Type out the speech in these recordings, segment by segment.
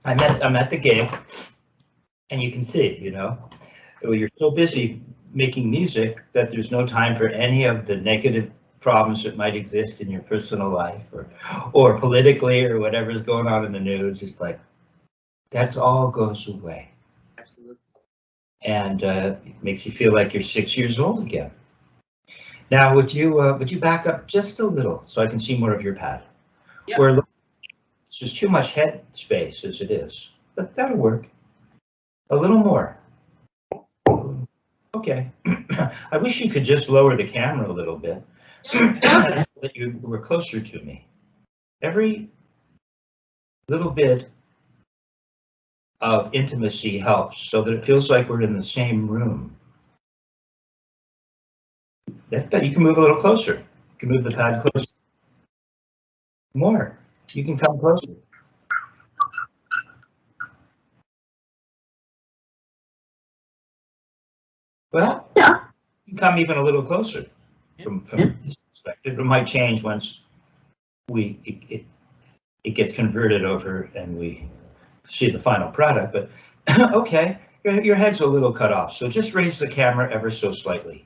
I'm at the gig, and you can see, you know, you're so busy making music that there's no time for any of the negative problems that might exist in your personal life or politically or whatever's going on in the news. It's like that all goes away. Absolutely. And it makes you feel like you're 6 years old again. Now, would you back up just a little so I can see more of your pad? Yeah. Where it's just too much head space as it is, but that'll work. A little more. Okay. I wish you could just lower the camera a little bit so that you were closer to me. Every little bit of intimacy helps so that it feels like we're in the same room. That's better. You can move a little closer. You can move the pad closer. More. You can come closer. Well, yeah. You can come even a little closer from this perspective. It might change once it gets converted over and we see the final product, but okay, your head's a little cut off, so just raise the camera ever so slightly,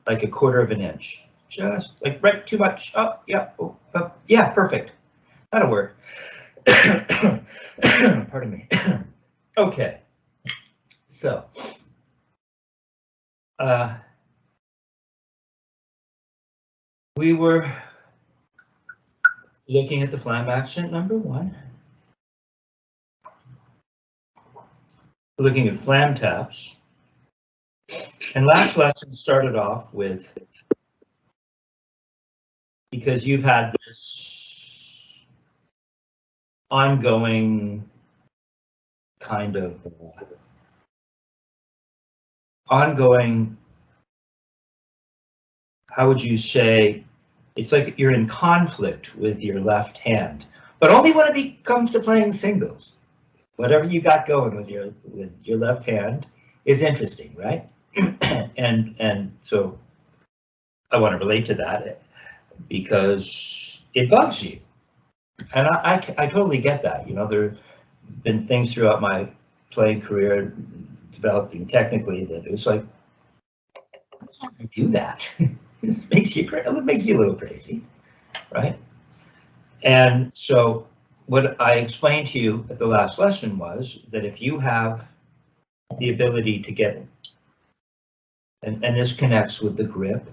like a quarter of an inch, just like right too much. Oh, yeah, oh, yeah, perfect. That'll work. Pardon me. Okay, so we were looking at the Flam accent number 1. We're looking at Flam taps. And last lesson started off with, because you've had this ongoing kind of how would you say, it's like you're in conflict with your left hand, but only when it comes to playing singles. Whatever you got going with your left hand is interesting, right? and so I want to relate to that because it bugs you, and I totally get that. You know, there've been things throughout my playing career developing technically that it was like, how can I do that? This makes you a little crazy, right? And so what I explained to you at the last lesson was that if you have the ability to get, and this connects with the grip,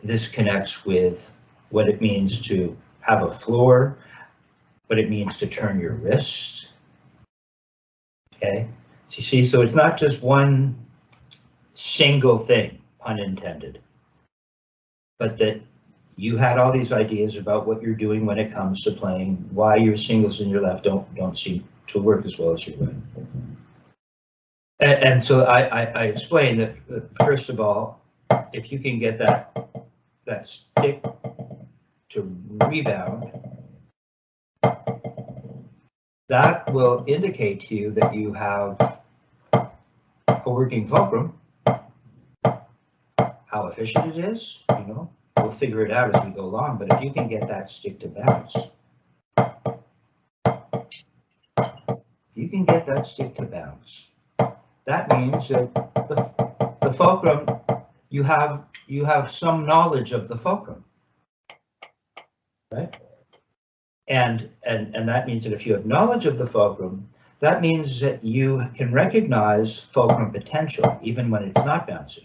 this connects with what it means to have a floor, what it means to turn your wrist, okay? So you see, so it's not just one single thing, pun intended, but that you had all these ideas about what you're doing when it comes to playing, why your singles in your left don't seem to work as well as your right. And so I explained that, first of all, if you can get that stick to rebound, that will indicate to you that you have a working fulcrum. How efficient it is, you know, we'll figure it out as we go along, but if you can get that stick to bounce, that means that the fulcrum, you have some knowledge of the fulcrum, right? And that means that if you have knowledge of the fulcrum, that means that you can recognize fulcrum potential even when it's not bouncing.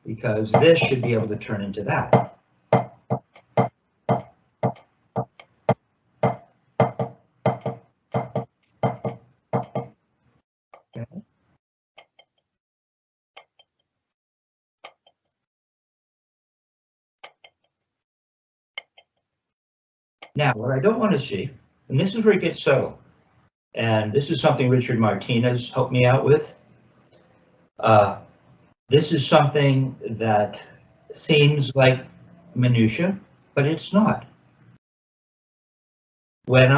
Because this should be able to turn into that. Okay. Now, what I don't want to see, and this is where it gets subtle, and this is something Richard Martinez helped me out with. This is something that seems like minutia, but it's not. When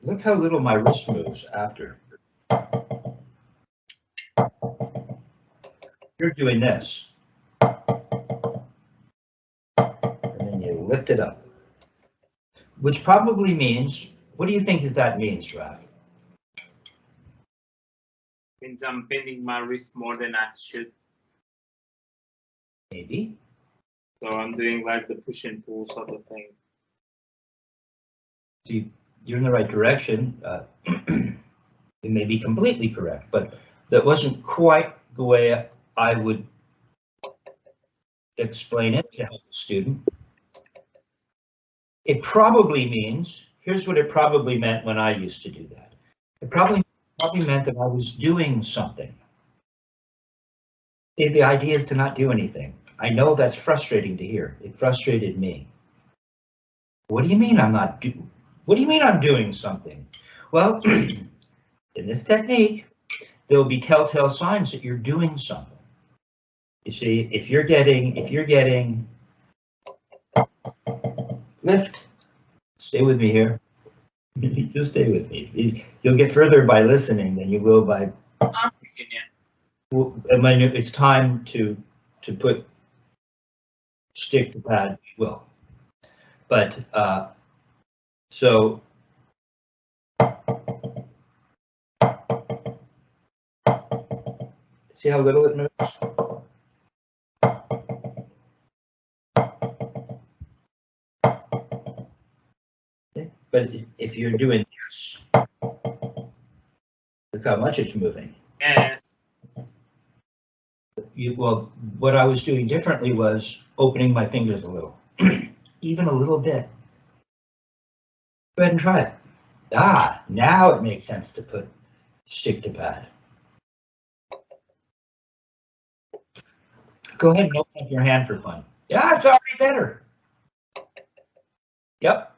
look how little my wrist moves after. you're doing this. And then you lift it up. Which probably means, what do you think that means, Raf? Means I'm bending my wrist more than I should. Maybe. So I'm doing like the push and pull sort of thing. See, you're in the right direction. It may be completely correct, but that wasn't quite the way I would explain it to help the student. It probably means, here's what it probably meant when I used to do that. It probably meant that I was doing something. The idea is to not do anything. I know that's frustrating to hear. It frustrated me. What do you mean I'm not what do you mean I'm doing something? Well, in this technique, there'll be telltale signs that you're doing something. You see, if you're getting lift, stay with me here. Just stay with me. You'll get further by listening than you will by. When it's time to put stick to pad, will. But so. See how little it moves? Okay. But if you're doing this, look how much it's moving. Yes. Well, what I was doing differently was opening my fingers a little, even a little bit. Go ahead and try it. Ah, now it makes sense to put stick to pad. Go ahead and open up your hand for fun. Yeah, it's already better. Yep.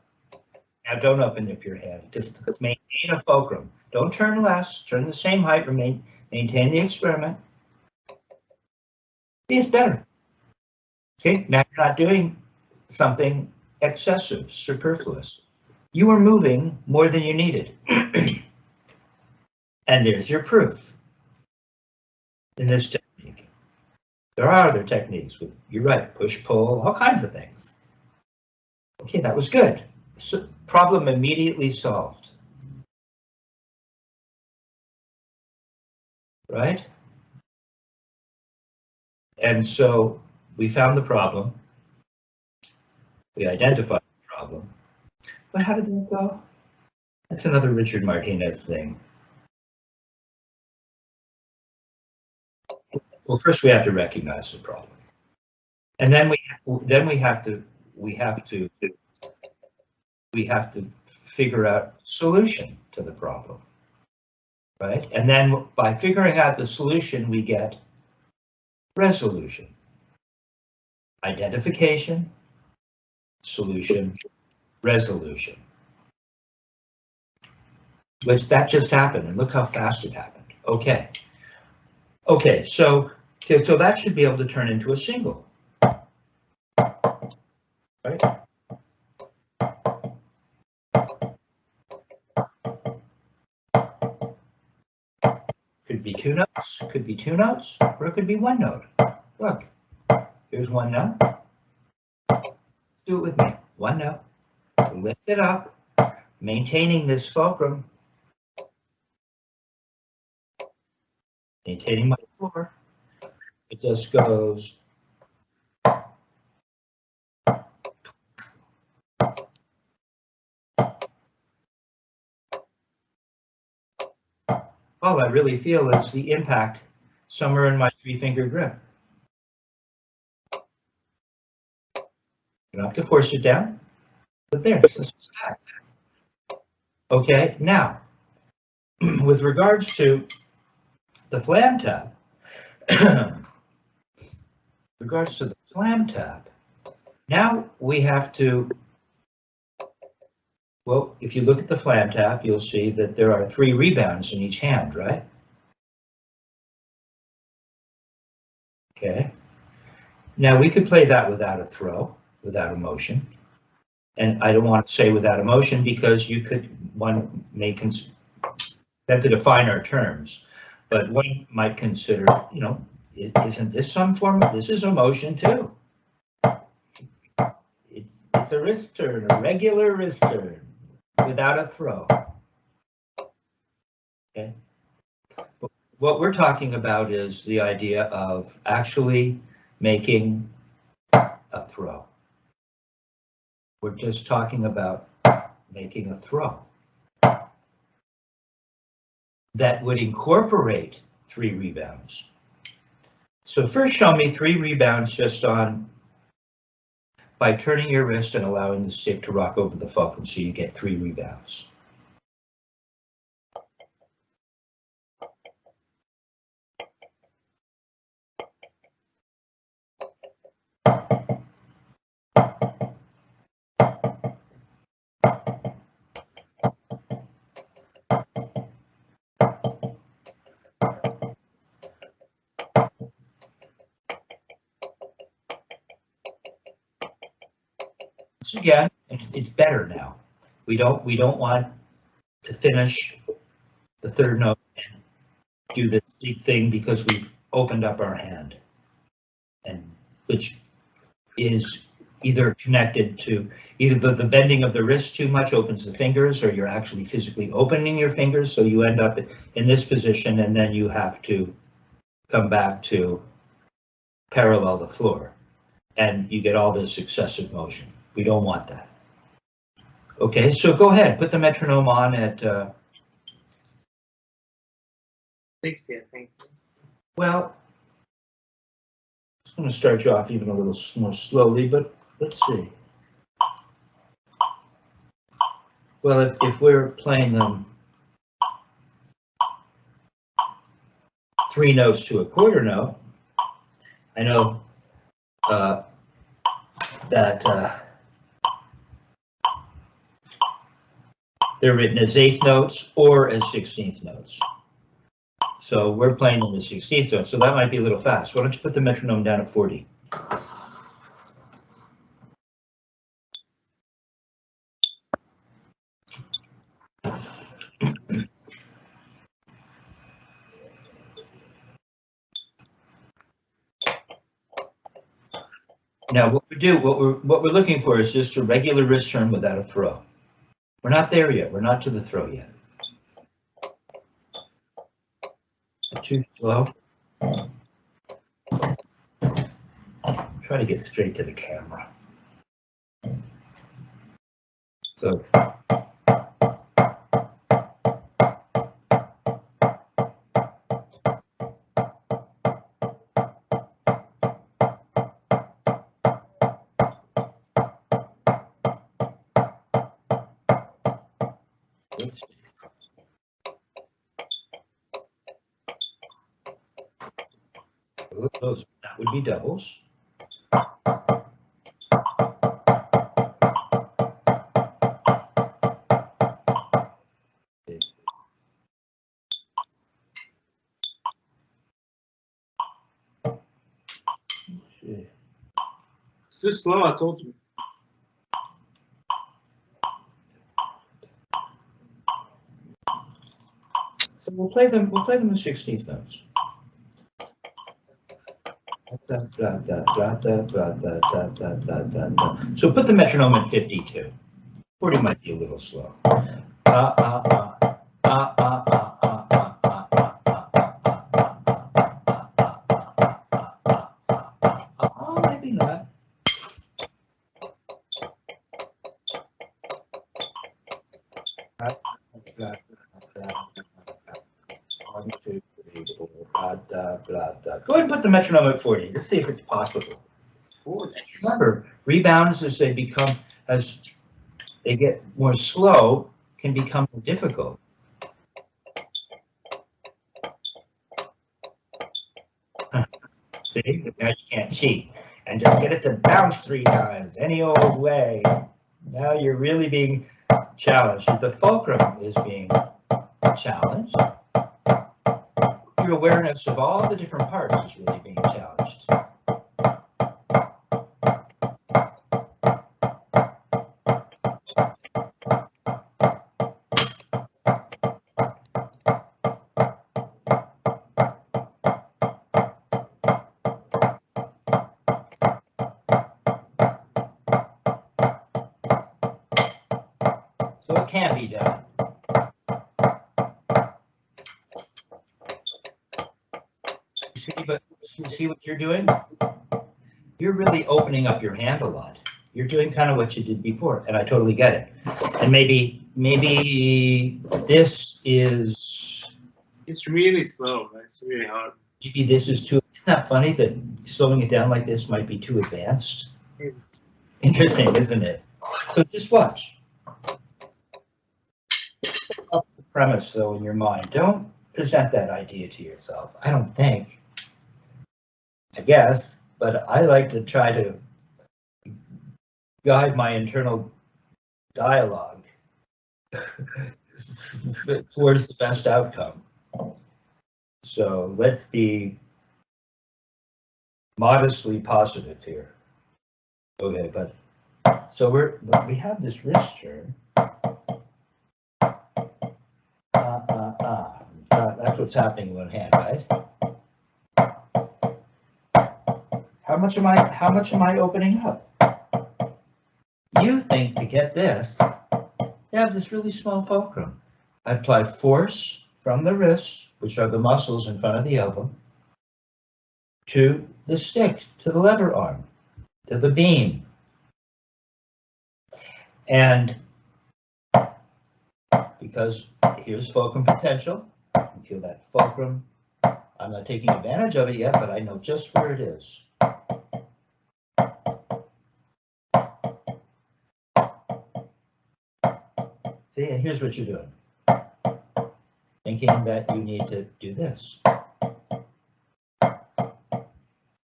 Now don't open up your hand. Just maintain a fulcrum. Don't turn less. Turn the same height. Maintain the experiment. See, it's better. Okay, now you're not doing something excessive, superfluous. You were moving more than you needed. And there's your proof in this technique. There are other techniques with, you're right, push, pull, all kinds of things. Okay, that was good. So, problem immediately solved. Right? And so we found the problem. We identified the problem. But how did that go? That's another Richard Martinez thing. Well, first we have to recognize the problem, and then we have to figure out solution to the problem, right? And then by figuring out the solution, we get resolution, identification, solution, resolution. Which that just happened, and look how fast it happened. Okay. Okay, so that should be able to turn into a single, right? Could be two notes, could be two notes, or it could be one note. Look, here's one note. Do it with me. One note. Lift it up, maintaining this fulcrum. Maintaining my floor. It just goes. All I really feel is the impact somewhere in my 3-finger grip. You don't have to force it down, but there. Okay, now, with regards to the Flam tab, now we have to, well, if you look at the Flam tab, you'll see that there are 3 rebounds in each hand, right? Okay. Now we could play that without a throw, without a motion. And I don't want to say without a motion because one may have to define our terms, but one might consider, Isn't this some form of, this is a motion too. It's a wrist turn, a regular wrist turn, without a throw. Okay. What we're talking about is the idea of actually making a throw. We're just talking about making a throw that would incorporate 3 rebounds. So first show me 3 rebounds just on by turning your wrist and allowing the stick to rock over the fulcrum, so you get 3 rebounds. So again, it's better now. We don't want to finish the 3rd note and do this big thing because we've opened up our hand, and which is either connected to either the bending of the wrist too much opens the fingers, or you're actually physically opening your fingers, so you end up in this position, and then you have to come back to parallel the floor, and you get all this excessive motion. We don't want that. Okay, so go ahead, put the metronome on at 60, I think. well, I'm going to start you off even a little more slowly, but let's see. Well, if we're playing them 3 notes to a quarter note, I know that they're written as 8th notes or as 16th notes. So we're playing them as 16th notes, so that might be a little fast. Why don't you put the metronome down at 40? Now, what we're looking for is just a regular wrist turn without a throw. We're not there yet. We're not to the throw yet. Too slow. Try to get straight to the camera. So. That would be doubles. It's too slow, I told you. So we'll play them in 16th notes. So put the metronome at 52. 40 might be a little slow. Oh, maybe not. One, two, three, four, blah, blah, blah, blah. Go ahead and put the metronome at 40. Just see if it's possible. 40. Remember, rebounds as they get more slow can become more difficult. See, now you can't cheat and just get it to bounce 3 times any old way. Now you're really being challenged. The fulcrum is being challenged. Your awareness of all the different parts is really being challenged. So it can be done. You see what you're doing? You're really opening up your hand a lot. You're doing kind of what you did before, and I totally get it. And maybe this is... It's really slow. It's really hard. Maybe this is too... Isn't that funny that slowing it down like this might be too advanced? Interesting, isn't it? So just watch. Up the premise, though, in your mind. Don't present that idea to yourself. I don't think. I guess, but I like to try to guide my internal dialogue towards the best outcome. So let's be modestly positive here. Okay, but so we have this wrist turn. That's what's happening in one hand, right? How much am I opening up? You think to get this, you have this really small fulcrum. I apply force from the wrist, which are the muscles in front of the elbow, to the stick, to the lever arm, to the beam. And because here's fulcrum potential, you feel that fulcrum. I'm not taking advantage of it yet, but I know just where it is. See, and here's what you're doing. Thinking that you need to do this.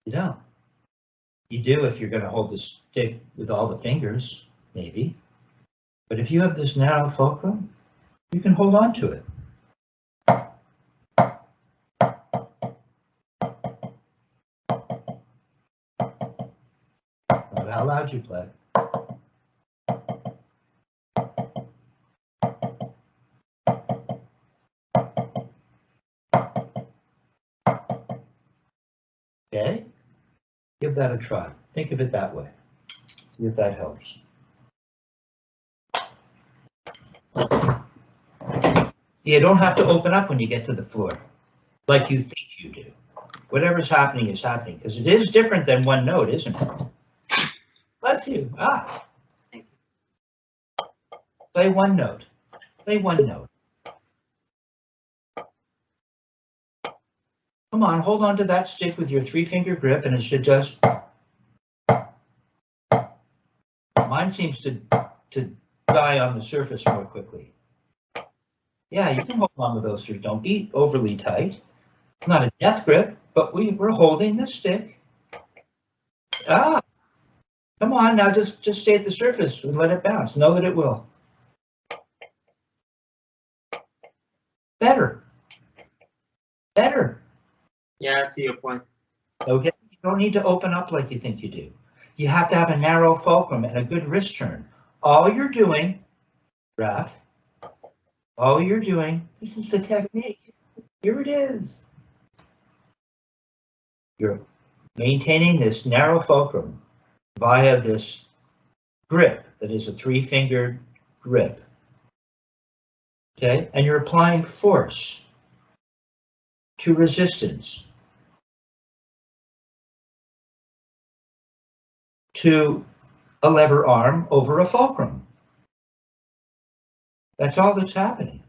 You don't. You do if you're going to hold the stick with all the fingers, maybe. But if you have this narrow fulcrum, you can hold on to it. Not how loud you play. Okay? Give that a try. Think of it that way. See if that helps. You don't have to open up when you get to the floor, like you think you do. Whatever's happening is happening, because it is different than one note, isn't it? Bless you. Ah. Play one note. Play one note. Come on, hold on to that stick with your 3-finger grip, and it should just... Mine seems to die on the surface more quickly. Yeah, you can hold on with those three. Don't be overly tight. It's not a death grip, but we're holding the stick. Ah, come on now, just stay at the surface and let it bounce. Know that it will. Better. Better. Yeah, I see your point. Okay, you don't need to open up like you think you do. You have to have a narrow fulcrum and a good wrist turn. All you're doing, Raph, all you're doing, this is the technique. Here it is. You're maintaining this narrow fulcrum via this grip that is a 3-fingered grip. Okay, and you're applying force to resistance to a lever arm over a fulcrum. That's all that's happening,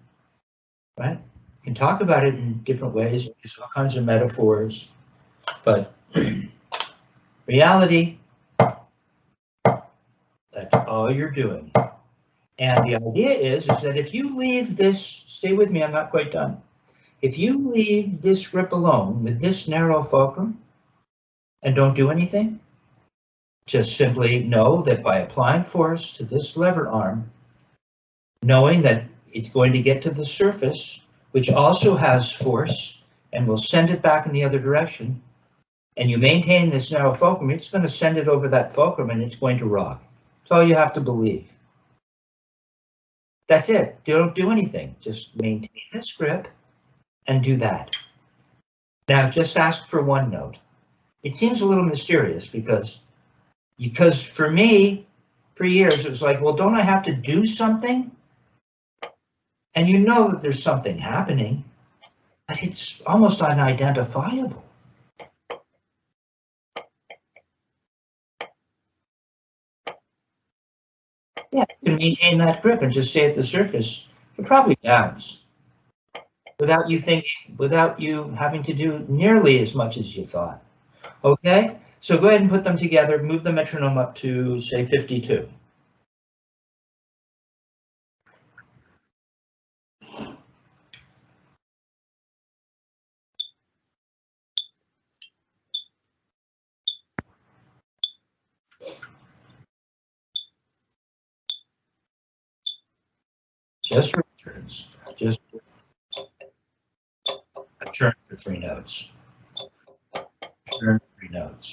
right? You can talk about it in different ways, use all kinds of metaphors, but reality, that's all you're doing. And the idea is that if you leave this, stay with me, I'm not quite done. If you leave this grip alone with this narrow fulcrum and don't do anything, just simply know that by applying force to this lever arm, knowing that it's going to get to the surface, which also has force, and will send it back in the other direction, and you maintain this narrow fulcrum, it's going to send it over that fulcrum and it's going to rock. That's all you have to believe. That's it. Don't do anything. Just maintain this grip and do that. Now just ask for one note. It seems a little mysterious because for me, for years, it was like, well, don't I have to do something and you know that there's something happening, but it's almost unidentifiable. Yeah, you can maintain that grip and just stay at the surface. You'll probably bounce without you thinking, without you having to do nearly as much as you thought. Okay, so go ahead and put them together. Move the metronome up to, say, 52. Just returns. Just a turn for 3 notes. Turn for 3 notes.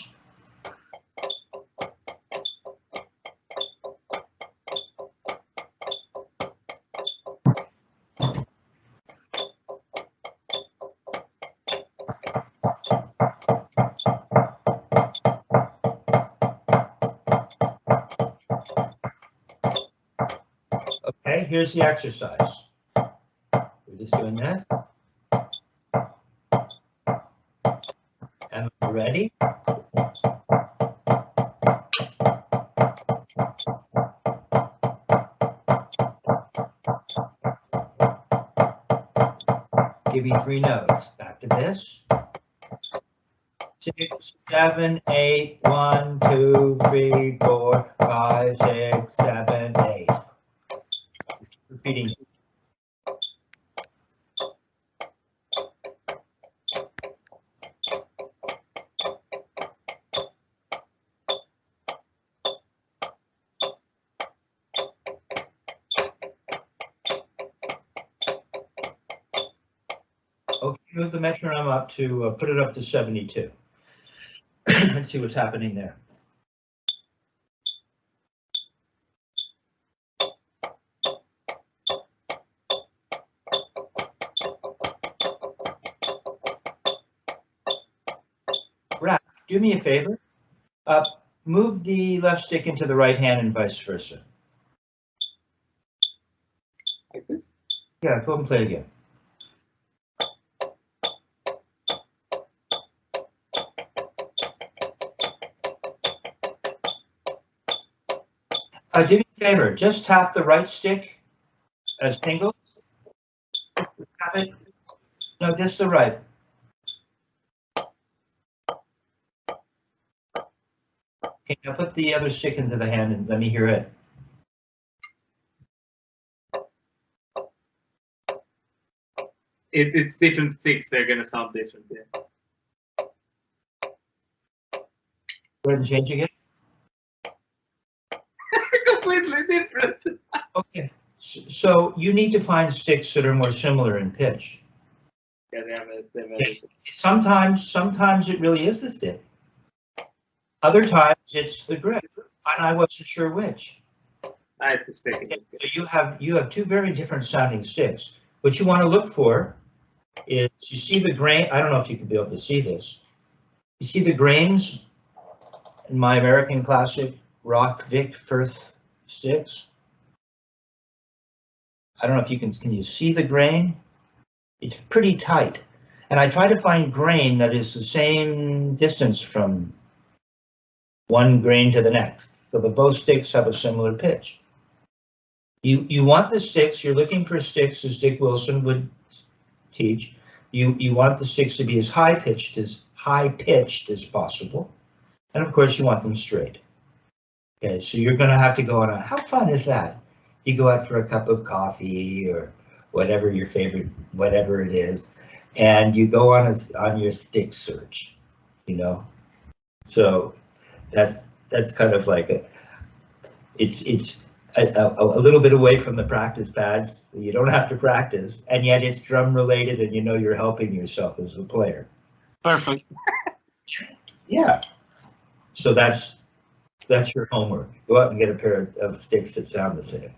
Okay, here's the exercise. We're just doing this. And we're ready. Give you 3 notes. Back to this. 6, 7, 8, 1, 2, 3, 4, 5, 6, 7, 8. Repeating. Okay, move the metronome up to, put it up to 72. Let's see what's happening there. Raph, do me a favor. Move the left stick into the right hand and vice versa. Like this? Yeah, go and play again. Do me a favor, just tap the right stick as singles. Tap it. No, just the right. Okay, now put the other stick into the hand and let me hear it. It's different sticks, they're gonna sound different, yeah. Go ahead and change again. Completely different. Okay, so you need to find sticks that are more similar in pitch. Yeah, they have Okay. Sometimes it really is the stick. Other times it's the grip, and I wasn't sure which. It's the stick. Okay, so you have 2 very different sounding sticks. What you want to look for is, you see the grain. I don't know if you can be able to see this. You see the grains in my American classic rock VicFirth sticks? I don't know if you can you see the grain? It's pretty tight. And I try to find grain that is the same distance from one grain to the next, so that both sticks have a similar pitch. You want the sticks, you're looking for sticks, as Dick Wilson would teach. You want the sticks to be as high pitched as possible. And of course you want them straight. Okay, so you're gonna have to go on how fun is that? You go out for a cup of coffee or whatever your favorite, whatever it is, and you go on your stick search, you know? So that's kind of like it's a little bit away from the practice pads. You don't have to practice, and yet it's drum related, and you know you're helping yourself as a player. Perfect. Yeah. So that's your homework. Go out and get a pair of sticks that sound the same.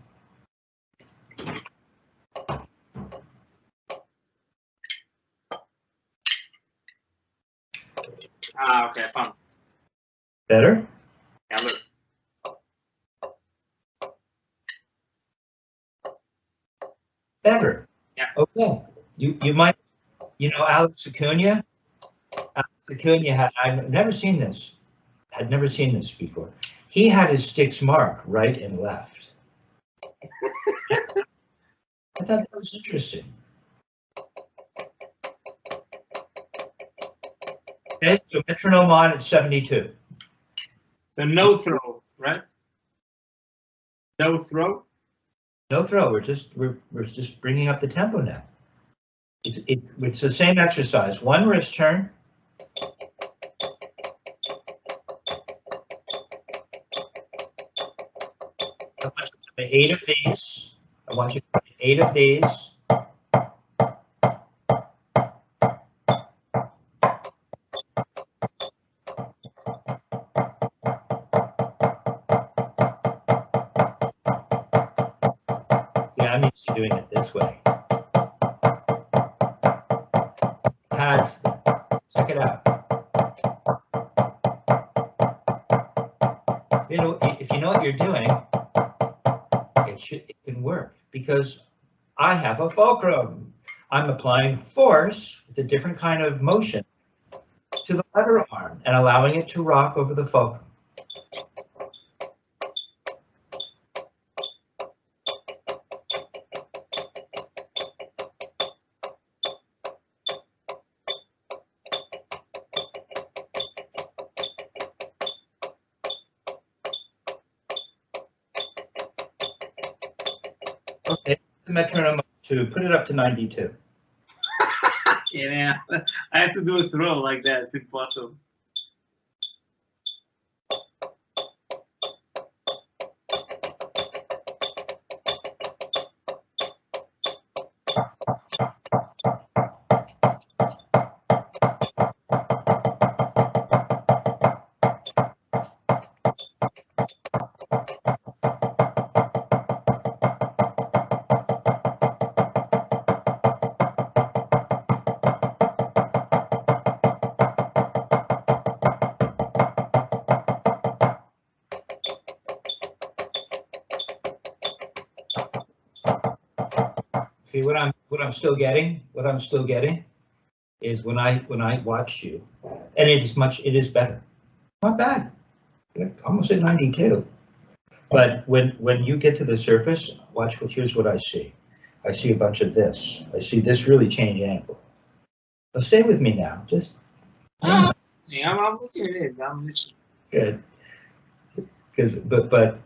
Okay, fun. Better? Yeah, look. Better. Yeah. Okay. You might, you know, Alex Acuna. Alex Acuna I've never seen this. Had never seen this before. He had his sticks marked right and left. I thought that was interesting. Okay, so metronome on at 72. So no throw, right? No throw. No throw. We're just bringing up the tempo now. It's the same exercise. One wrist turn. I want you to play 8 of these. I want you to play 8 of these. Yeah, I'm used to doing it this way. Pads, check it out. You know, if you know what you're doing, it can work because I have a fulcrum. I'm applying force with a different kind of motion to the lever arm and allowing it to rock over the fulcrum. Okay, the metronome to put it up to 92. Yeah, I have to do a throw like that. It's impossible. See what I'm still getting? What I'm still getting is when I watch you, and it is better. Not bad. Almost at 92. But when you get to the surface, here's what I see. I see a bunch of this. I see this really change angle. Now stay with me now. Just Yeah, I'm looking at it. I'm listening. good. Because but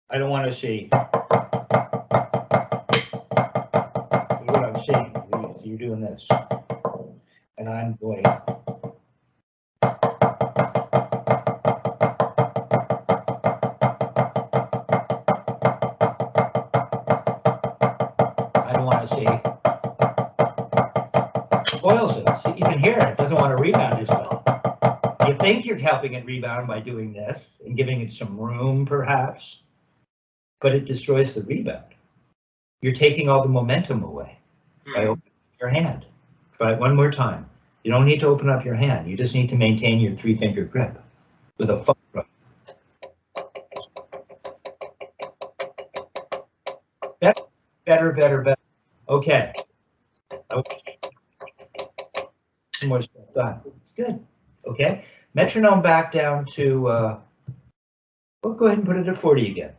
I don't want to see what I'm seeing. You're doing this, and I'm going. I don't want to see. Spoils it. See, even here, it doesn't want to rebound as well. You think you're helping it rebound by doing this and giving it some room, perhaps, but it destroys the rebound. You're taking all the momentum away by opening your hand. Try it one more time. You don't need to open up your hand. You just need to maintain your 3-finger grip with a fulcrum. Better. Okay. Some more stuff done. Good. Okay. Metronome back down to, well, go ahead and put it at 40 again.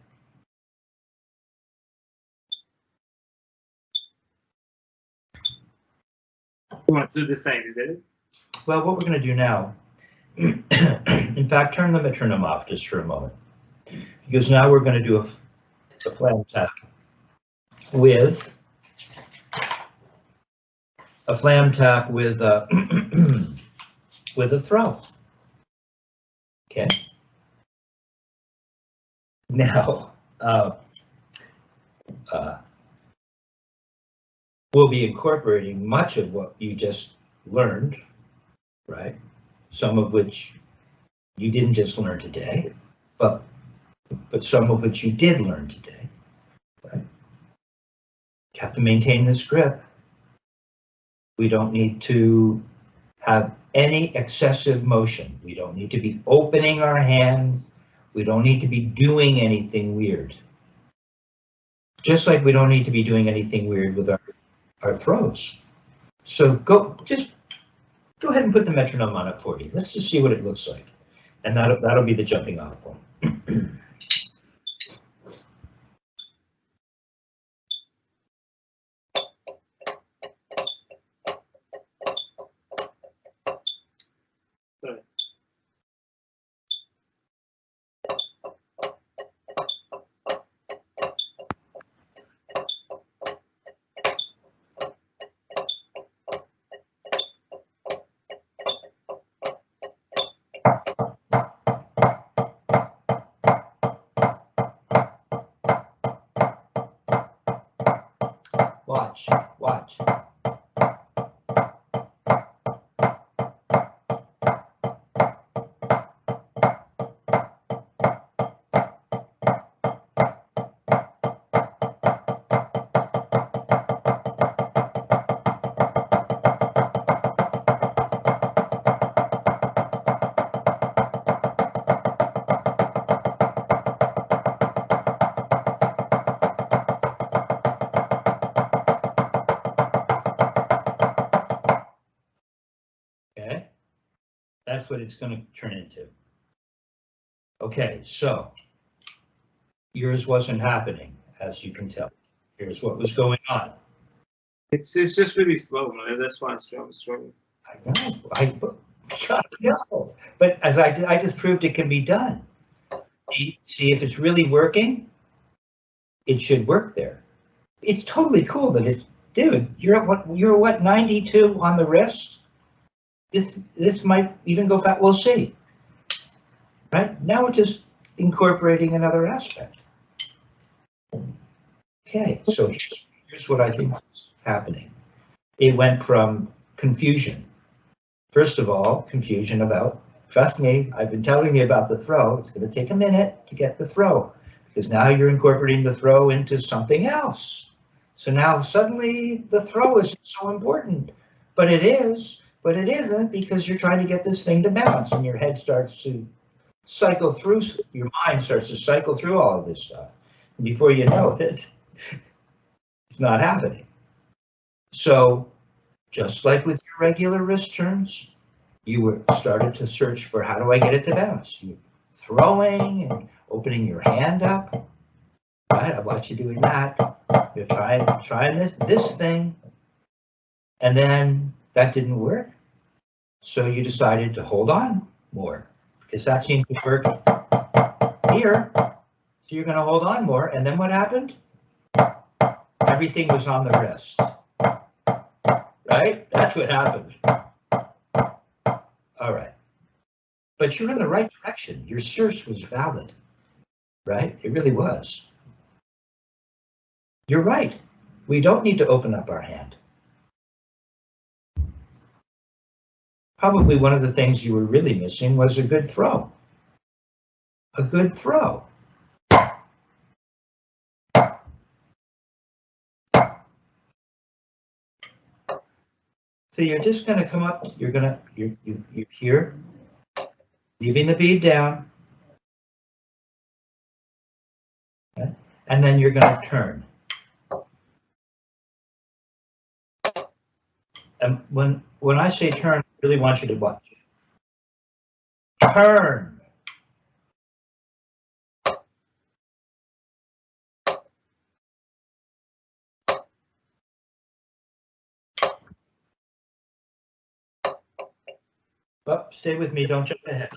You want to do the same, is it? Well, what we're going to do now, in fact, turn the metronome off just for a moment, because now we're going to do a flam tap with a with a throw. Okay. Now, we'll be incorporating much of what you just learned, right? Some of which you didn't just learn today, but some of which you did learn today, right? You have to maintain this grip. We don't need to have any excessive motion. We don't need to be opening our hands. We don't need to be doing anything weird. Just like we don't need to be doing anything weird with our throws. So just go ahead and put the metronome on at 40. Let's just see what it looks like. And that'll be the jumping off point. Watch, watch. Okay, that's what it's going to turn into. Okay, so yours wasn't happening, as you can tell. Here's what was going on. It's just really slow, man. That's why I'm struggling. I know, but as I just proved it can be done. See if it's really working. It should work there. It's totally cool that it's, dude. You're what 92 on the wrist. This might even go fast. We'll see. Right now, we're just incorporating another aspect. Okay, so here's what I think is happening. It went from confusion. First of all, confusion about, trust me, I've been telling you about the throw. It's going to take a minute to get the throw, because now you're incorporating the throw into something else. So now suddenly the throw isn't so important, but it is, but it isn't, because you're trying to get this thing to bounce, and your head starts to cycle through, your mind starts to cycle through all of this stuff. And before you know it, it's not happening. So just like with your regular wrist turns, you started to search for, how do I get it to bounce? You're throwing and opening your hand up. Right, I watch you doing that. You're trying this thing, and then that didn't work. So you decided to hold on more, because that seemed to work here. So you're going to hold on more, and then what happened? Everything was on the wrist. Right? That's what happened. All right. But you're in the right direction. Your search was valid. Right? It really was. You're right. We don't need to open up our hand. Probably one of the things you were really missing was a good throw. A good throw. So you're just going to come up, you're here, leaving the bead down, okay? And then you're going to turn. And when I say turn, I really want you to watch. Turn. Oh, stay with me, don't jump ahead.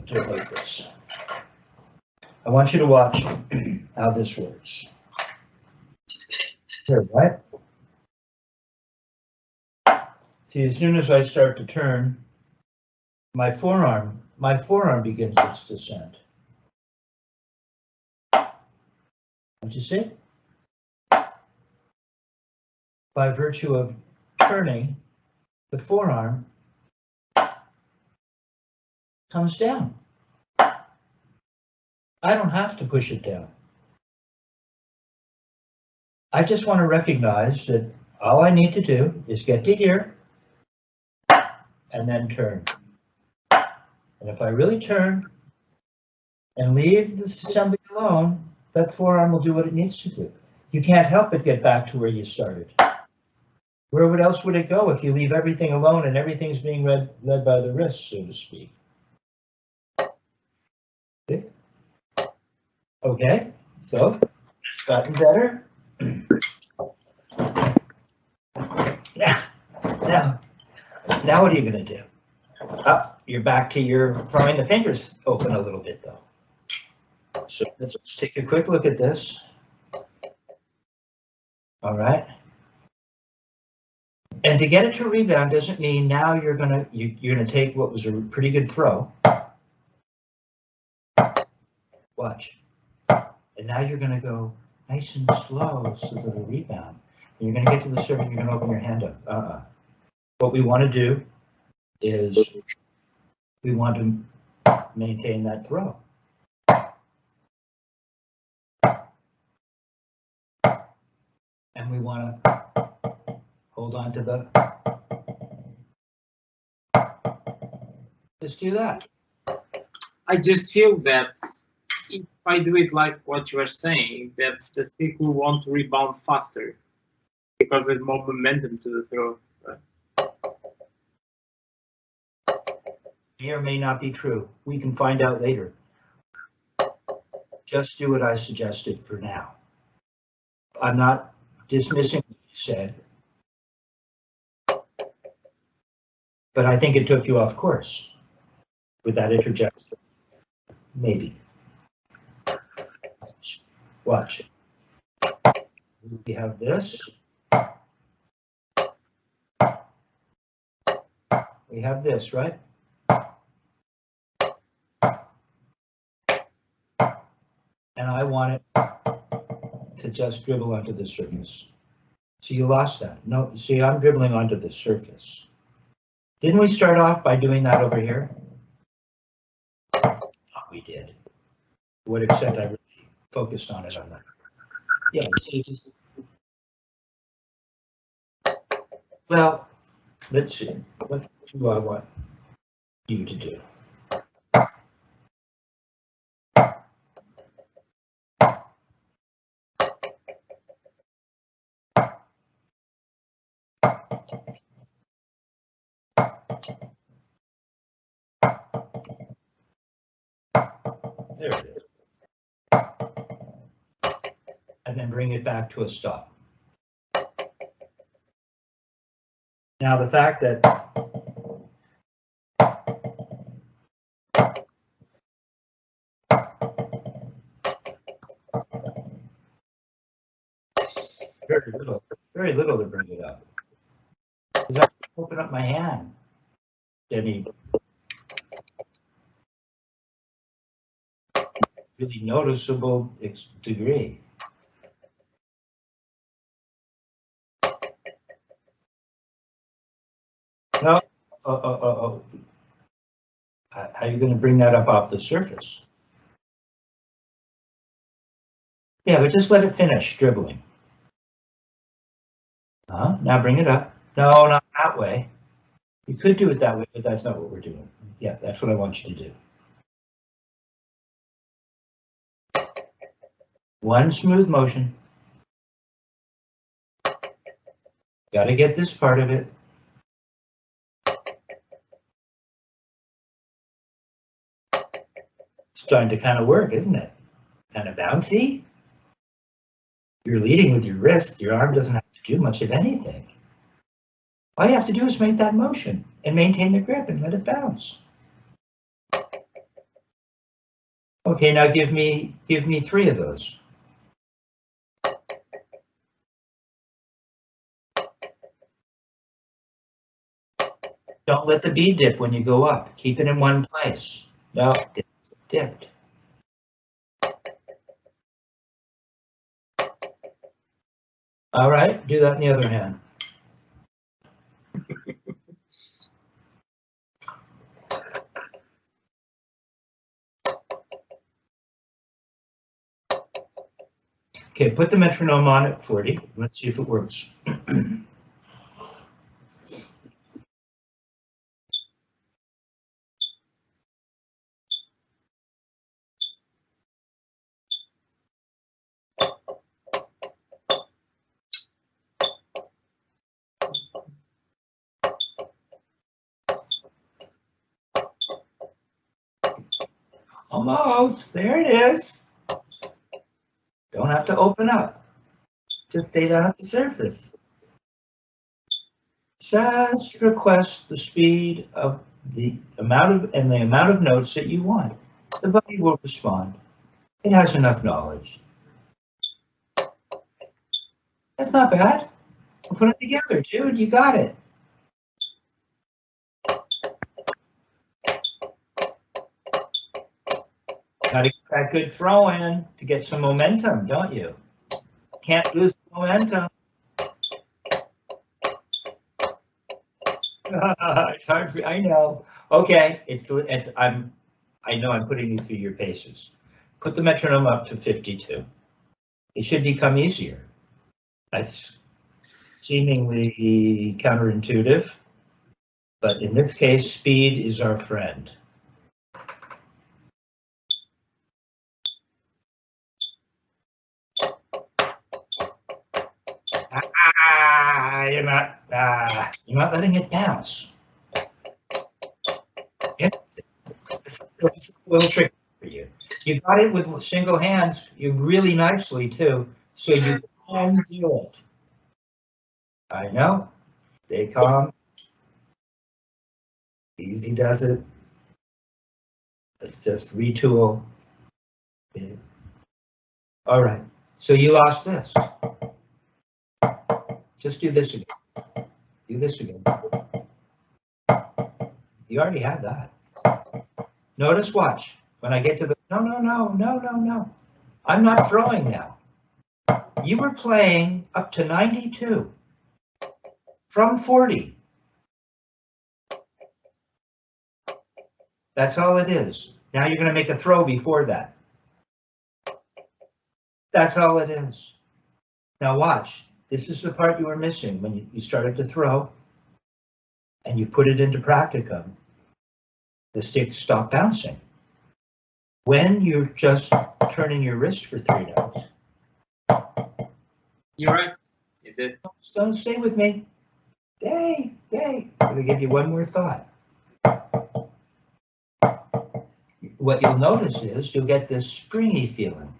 Do it like this. I want you to watch how this works. Here, right? See, as soon as I start to turn, my forearm begins its descent. Don't you see? By virtue of turning, the forearm comes down. I don't have to push it down. I just want to recognize that all I need to do is get to here and then turn. And if I really turn and leave this assembly alone, that forearm will do what it needs to do. You can't help but get back to where you started. Where else would it go if you leave everything alone and everything's being led by the wrist, so to speak? Okay, so it's gotten better. Now what are you going to do? You're back to your throwing the fingers open a little bit, though. So let's take a quick look at this. All right. And to get it to rebound doesn't mean now you're gonna take what was a pretty good throw. Watch. And now you're gonna go nice and slow so that it'll rebound. And you're gonna get to the surface and you're gonna open your hand up. What we want to do is we want to maintain that throw. And we want to hold on to the. Let's do that. I just feel that if I do it like what you are saying, that the stick will want to rebound faster because there's more momentum to the throw. May or may not be true. We can find out later. Just do what I suggested for now. I'm not dismissing what you said, but I think it took you off course with that interjection. Maybe. Watch. We have this. We have this, right? And I want it to just dribble onto the surface. So you lost that. No, see, I'm dribbling onto the surface. Didn't we start off by doing that over here? Oh, we did. To what extent I really focused on it on that. Yeah, see, well, let's see. What do I want you to do? There it is. And then bring it back to a stop. Now the fact that very little to bring it up. Because I open up my hand to any really noticeable degree. No, how are you going to bring that up off the surface? Yeah, but just let it finish dribbling. Now bring it up. No, not that way. You could do it that way, but that's not what we're doing. Yeah, that's what I want you to do. One smooth motion. Got to get this part of it. It's starting to kind of work, isn't it? Kind of bouncy. You're leading with your wrist. Your arm doesn't have to do much of anything. All you have to do is make that motion and maintain the grip and let it bounce. Okay, now give me 3 of those. Don't let the bead dip when you go up. Keep it in one place. No, dipped. All right, do that in the other hand. Okay, put the metronome on at 40. Let's see if it works. Almost. There it is. Don't have to open up. Just stay down at the surface. Just request the speed of the amount of notes that you want. The body will respond. It has enough knowledge. That's not bad. We'll put it together, dude. You got it. Gotta get that good throw in to get some momentum, don't you? Can't lose momentum. It's hard for, I know. Okay, I know I'm putting you through your paces. Put the metronome up to 52. It should become easier. That's seemingly counterintuitive, but in this case, speed is our friend. You're not letting it bounce. It's a little tricky for you. You got it with single hands. You really nicely too. So you can do it. I know. Stay calm. Easy does it. Let's just retool. All right. So you lost this. Just do this again. Do this again. You already have that. Notice, watch. When I get to the, no. I'm not throwing now. You were playing up to 92 from 40. That's all it is. Now you're going to make a throw before that. That's all it is. Now watch. This is the part you were missing when you started to throw and you put it into practicum. The sticks stop bouncing. When you're just turning your wrist for 3 notes. You're right. You did. Don't stay with me. Stay. I'm going to give you one more thought. What you'll notice is you'll get this springy feeling.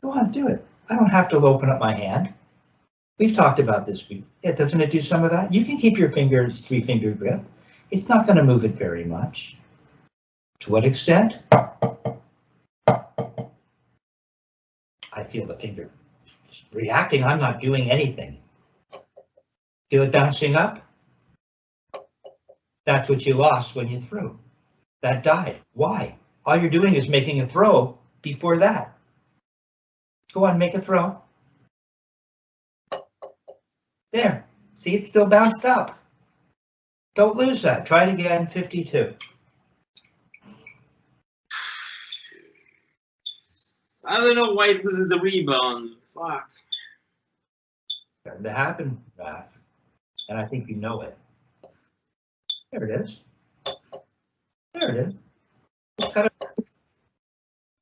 Go on, do it. I don't have to open up my hand. We've talked about this. Yeah, doesn't it do some of that? You can keep your fingers 3-finger grip. It's not going to move it very much. To what extent? I feel the finger reacting. I'm not doing anything. Feel it bouncing up? That's what you lost when you threw. That died. Why? All you're doing is making a throw before that. Go on, make a throw. There. See, it still bounced up. Don't lose that. Try it again, 52. I don't know why it loses the rebound. Fuck. Starting to happen, Raph. And I think you know it. There it is. There it is. Just gotta,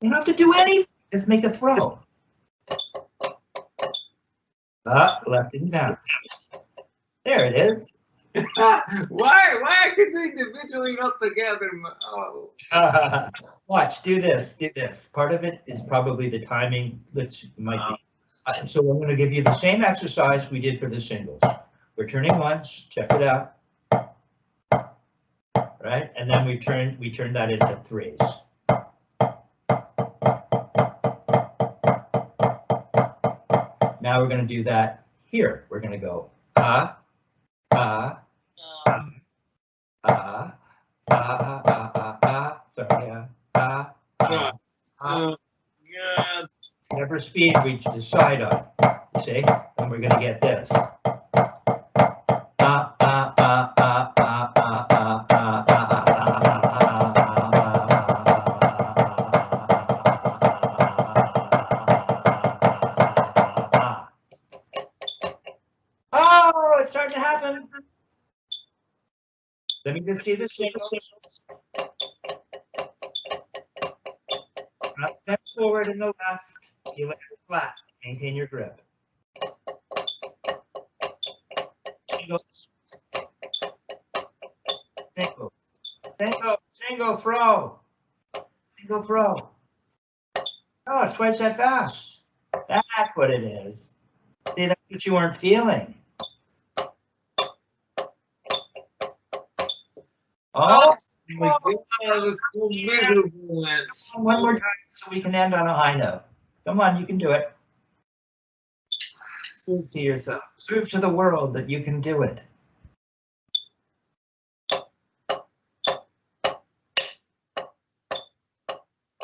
you don't have to do anything. Just make a throw. Left and down. There it is. Why are you doing individually, not together? Oh. Watch, do this. Part of it is probably the timing, which might be. So I'm going to give you the same exercise we did for the singles. We're turning once, check it out. Right? And then we turn that into threes. Now we're going to do that here. We're going to go Yes. Whatever speed we decide on. You see? And we're going to get this. Let me just see the single. Step forward in the left. You let it flat. Maintain your grip. Single. Single. Single. Single throw. Single throw. Oh, it's twice that fast. That's what it is. See, that's what you weren't feeling. Oh, my God, it's so miserable. one more time so we can end on a high note. Come on, you can do it. Prove to yourself, prove to the world that you can do it.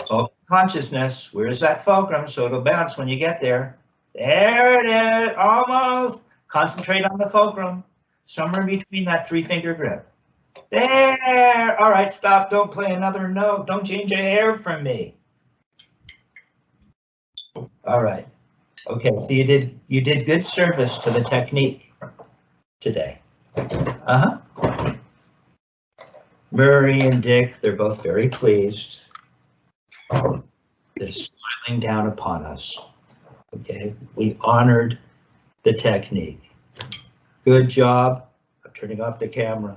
Oh, consciousness, where's that fulcrum so it'll bounce when you get there? There it is, almost. Concentrate on the fulcrum, somewhere between that 3-finger grip. There, all right, stop, don't play another note, don't change a hair from me. All right, okay, so you did good service to the technique today. Murray and Dick, they're both very pleased. They're smiling down upon us. Okay, we honored the technique. Good job. I'm turning off the camera.